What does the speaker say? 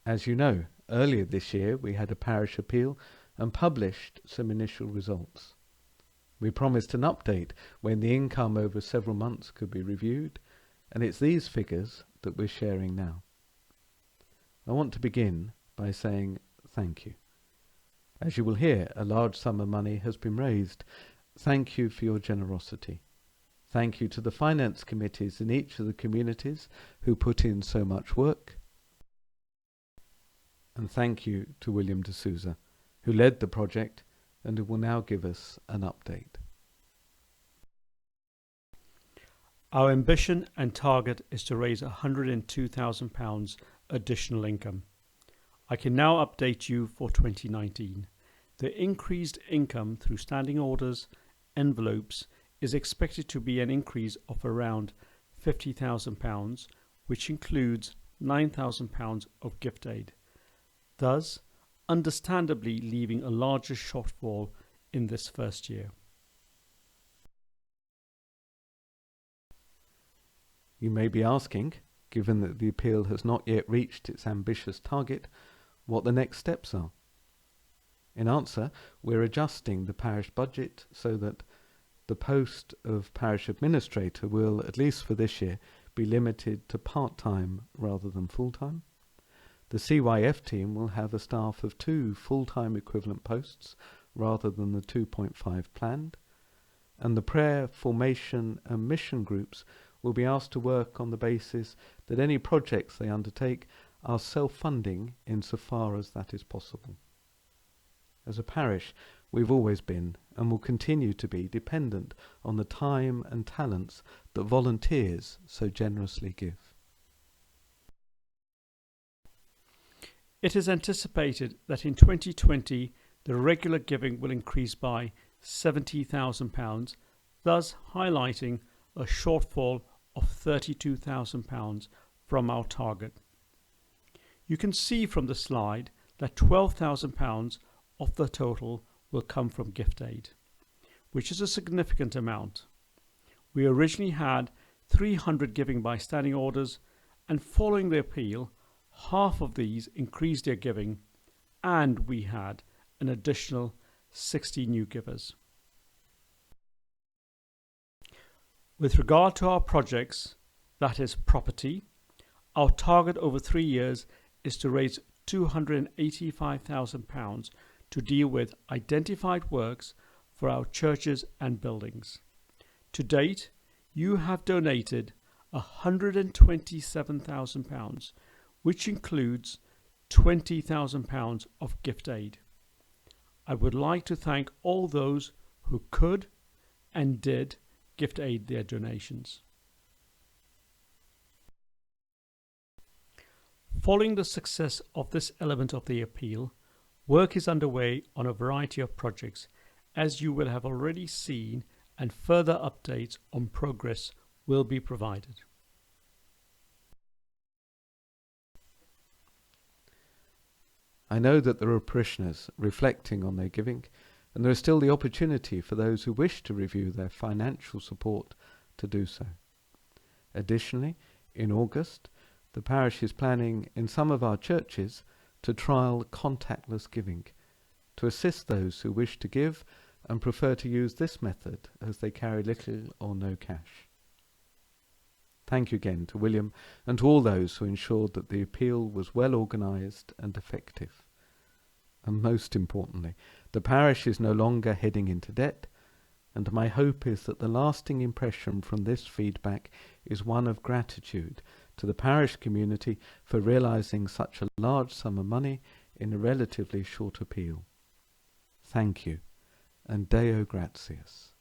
As you know, earlier this year we had a parish appeal and published some initial results. We promised an update when the income over several months could be reviewed, and it's these figures that we're sharing now. I want to begin by saying thank you. As you will hear, a large sum of money has been raised. Thank you for your generosity. Thank you to the finance committees in each of the communities who put in so much work. And thank you to William D'Souza, who led the project and who will now give us an update. Our ambition and target is to raise £102,000 additional income. I can now update you for 2019. The increased income through standing orders, envelopes, is expected to be an increase of around £50,000, which includes £9,000 of gift aid, thus understandably leaving a larger shortfall in this first year. You may be asking, given that the appeal has not yet reached its ambitious target, what the next steps are. In answer, we're adjusting the parish budget so that the post of parish administrator will, at least for this year, be limited to part-time rather than full-time. The CYF team will have a staff of 2 full-time equivalent posts rather than the 2.5 planned, and the prayer, formation and mission groups will be asked to work on the basis that any projects they undertake are self-funding insofar as that is possible. As a parish, we've always been and will continue to be dependent on the time and talents that volunteers so generously give. It is anticipated that in 2020 the regular giving will increase by £70,000, thus highlighting a shortfall of £32,000 from our target. You can see from the slide that £12,000 of the total will come from gift aid, which is a significant amount. We originally had 300 giving by standing orders, and following the appeal, half of these increased their giving, and we had an additional 60 new givers. With regard to our projects, that is property, our target over 3 years is to raise £285,000 to deal with identified works for our churches and buildings. To date, you have donated £127,000, which includes £20,000 of gift aid. I would like to thank all those who could and did gift aid their donations. Following the success of this element of the appeal, work is underway on a variety of projects, as you will have already seen, and further updates on progress will be provided. I know that there are parishioners reflecting on their giving, and there is still the opportunity for those who wish to review their financial support to do so. Additionally, in August, the parish is planning in some of our churches to trial contactless giving, to assist those who wish to give and prefer to use this method as they carry little or no cash. Thank you again to William and to all those who ensured that the appeal was well organised and effective. And most importantly, the parish is no longer heading into debt, and my hope is that the lasting impression from this feedback is one of gratitude to the parish community for realising such a large sum of money in a relatively short appeal. Thank you, and Deo gratias.